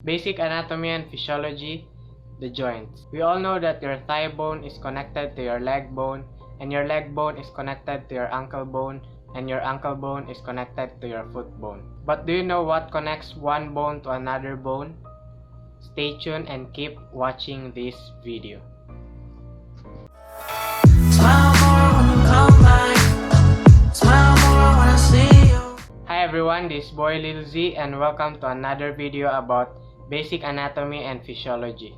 Basic anatomy and physiology, the joints. We all know that your thigh bone is connected to your leg bone, and your leg bone is connected to your ankle bone, and your ankle bone is connected to your foot bone. But do you know what connects one bone to another bone? Stay tuned and keep watching this video. Hi everyone, this is boy Lil Z and welcome to another video about basic anatomy and physiology.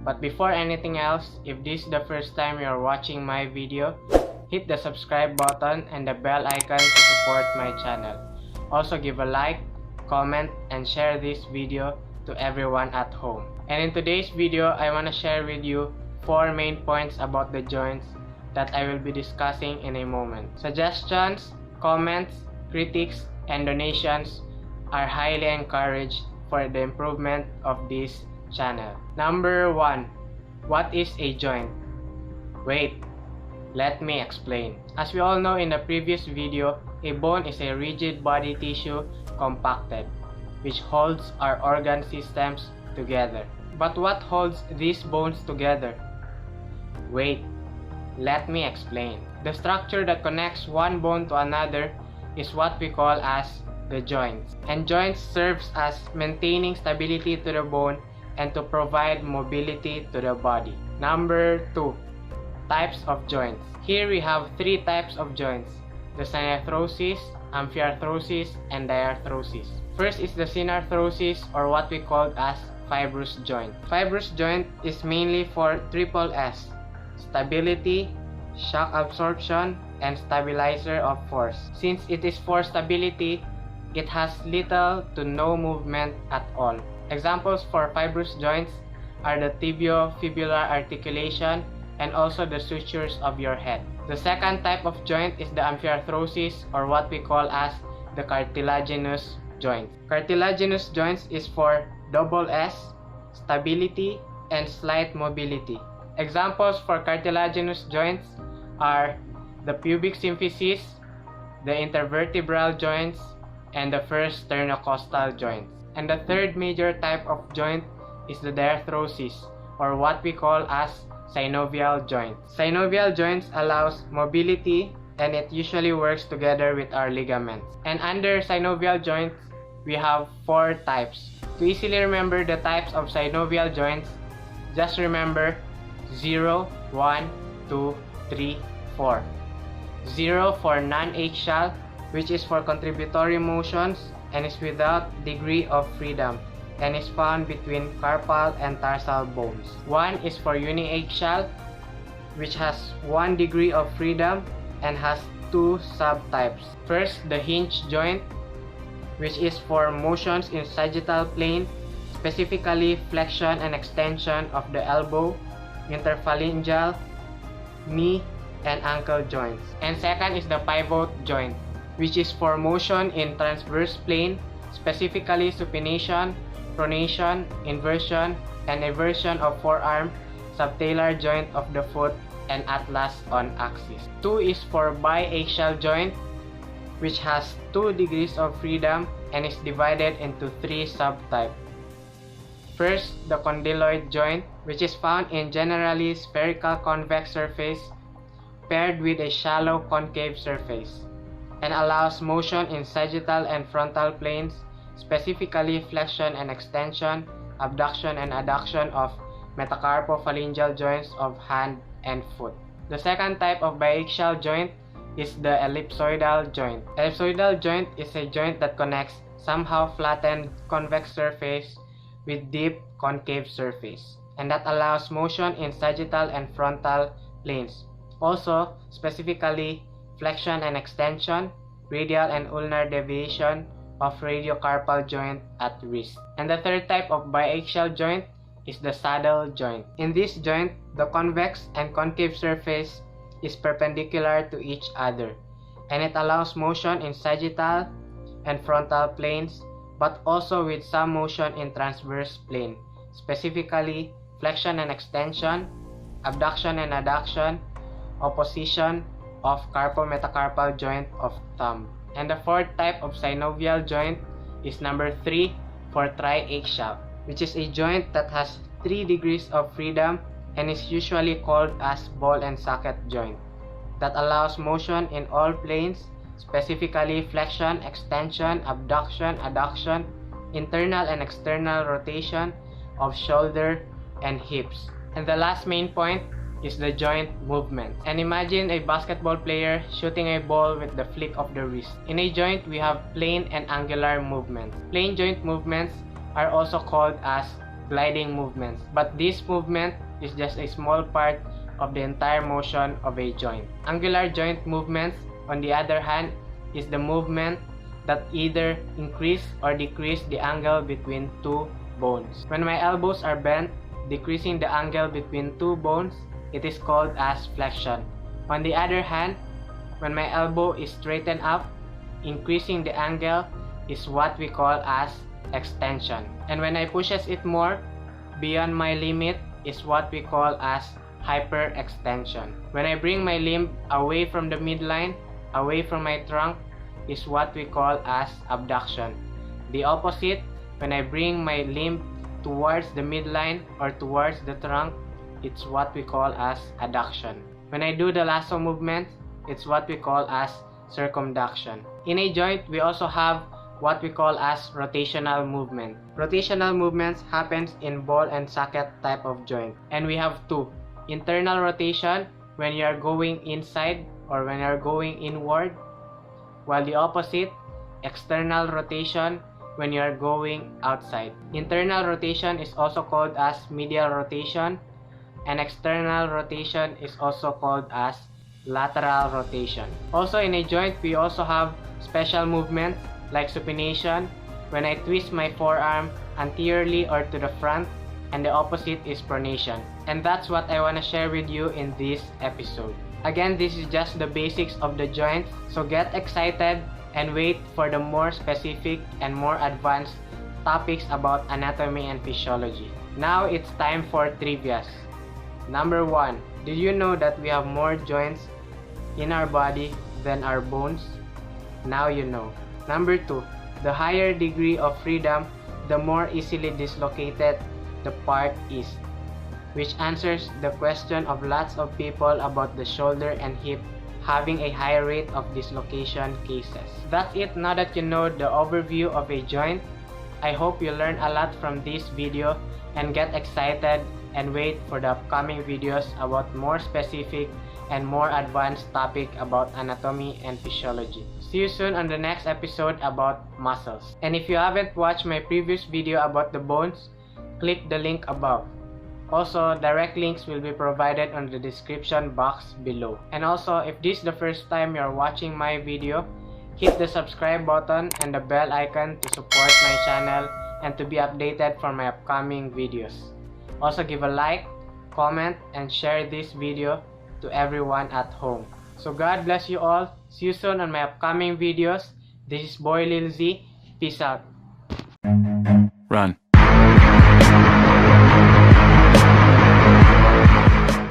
But before anything else, if this is the first time you're watching my video, hit the subscribe button and the bell icon to support my channel. Also give a like, comment, and share this video to everyone at home. And in today's video, I want to share with you 4 main points about the joints that I will be discussing in a moment. Suggestions, comments, critiques, and donations are highly encouraged for the improvement of this channel. Number 1. What is a joint? Wait, let me explain. As we all know in the previous video, a bone is a rigid body tissue compacted, which holds our organ systems together. But what holds these bones together? Wait, let me explain. The structure that connects one bone to another is what we call as the joints. And joints serves as maintaining stability to the bone and to provide mobility to the body. Number 2. Types of joints. Here we have 3 types of joints: the synarthrosis, amphiarthrosis, and diarthrosis. First is the synarthrosis, or what we call as fibrous joint. Fibrous joint is mainly for triple S: stability, shock absorption, and stabilizer of force. Since it is for stability, it has little to no movement at all. Examples for fibrous joints are the tibio-fibular articulation and also the sutures of your head. The second type of joint is the amphiarthrosis, or what we call as the cartilaginous joint. Cartilaginous joints is for double S, stability, and slight mobility. Examples for cartilaginous joints are the pubic symphysis, the intervertebral joints, and the first sternocostal joints. And the third major type of joint is the diarthrosis, or what we call as synovial joints. Synovial joints allows mobility, and it usually works together with our ligaments. And under synovial joints, we have 4 types. To easily remember the types of synovial joints, just remember 0, 1, 2, 3, 4. 0 for non-axial, which is for contributory motions and is without degree of freedom and is found between carpal and tarsal bones. 1 is for uniaxial, which has 1 degree of freedom and has 2 subtypes. First, the hinge joint, which is for motions in sagittal plane, specifically flexion and extension of the elbow, interphalangeal, knee, and ankle joints. And second is the pivot joint, which is for motion in transverse plane, specifically supination, pronation, inversion, and eversion of forearm, subtalar joint of the foot, and atlas on axis. 2 is for biaxial joint, which has 2 degrees of freedom and is divided into 3 subtypes. First, the condyloid joint, which is found in generally spherical convex surface paired with a shallow concave surface, and allows motion in sagittal and frontal planes, specifically flexion and extension, abduction and adduction of metacarpophalangeal joints of hand and foot. The second type of biaxial joint is the ellipsoidal joint. Ellipsoidal joint is a joint that connects somehow flattened convex surface with deep concave surface, and that allows motion in sagittal and frontal planes. Also, specifically flexion and extension, radial and ulnar deviation of radiocarpal joint at wrist. And the third type of biaxial joint is the saddle joint. In this joint, the convex and concave surface is perpendicular to each other, and it allows motion in sagittal and frontal planes, but also with some motion in transverse plane, specifically flexion and extension, abduction and adduction, opposition of carpometacarpal joint of thumb. And the fourth type of synovial joint is number 3 for triaxial, which is a joint that has 3 degrees of freedom and is usually called as ball and socket joint, that allows motion in all planes, specifically flexion, extension, abduction, adduction, internal and external rotation of shoulder and hips. And the last main point is the joint movement. And imagine a basketball player shooting a ball with the flick of the wrist. In a joint, we have plane and angular movements. Plane joint movements are also called as gliding movements, but this movement is just a small part of the entire motion of a joint. Angular joint movements, on the other hand, is the movement that either increase or decrease the angle between two bones. When my elbows are bent, decreasing the angle between two bones, it is called as flexion. On the other hand, when my elbow is straightened up, increasing the angle is what we call as extension. And when I pushes it more beyond my limit is what we call as hyperextension. When I bring my limb away from the midline, away from my trunk, is what we call as abduction. The opposite, when I bring my limb towards the midline or towards the trunk, it's what we call as adduction. When I do the lasso movement, it's what we call as circumduction. In a joint, we also have what we call as rotational movement. Rotational movements happens in ball and socket type of joint, and we have two. Internal rotation, when you are going inside or when you are going inward, while the opposite, external rotation, when you are going outside. Internal rotation is also called as medial rotation, and external rotation is also called as lateral rotation. Also in a joint, we also have special movements like supination, when I twist my forearm anteriorly or to the front, and the opposite is pronation. And that's what I want to share with you in this episode. Again, this is just the basics of the joints, so get excited and wait for the more specific and more advanced topics about anatomy and physiology. Now it's time for trivias. Number 1, did you know that we have more joints in our body than our bones? Now you know. Number 2, the higher degree of freedom, the more easily dislocated the part is, which answers the question of lots of people about the shoulder and hip having a high rate of dislocation cases. That's it. Now that you know the overview of a joint, I hope you learn a lot from this video and get excited and wait for the upcoming videos about more specific and more advanced topic about anatomy and physiology. See you soon on the next episode about muscles. And if you haven't watched my previous video about the bones, click the link above. Also, direct links will be provided on the description box below. And also, if this is the first time you're watching my video, hit the subscribe button and the bell icon to support my channel and to be updated for my upcoming videos. Also, give a like, comment, and share this video to everyone at home. So God bless you all. See you soon on my upcoming videos. This is boy Lil Z. Peace out. Run.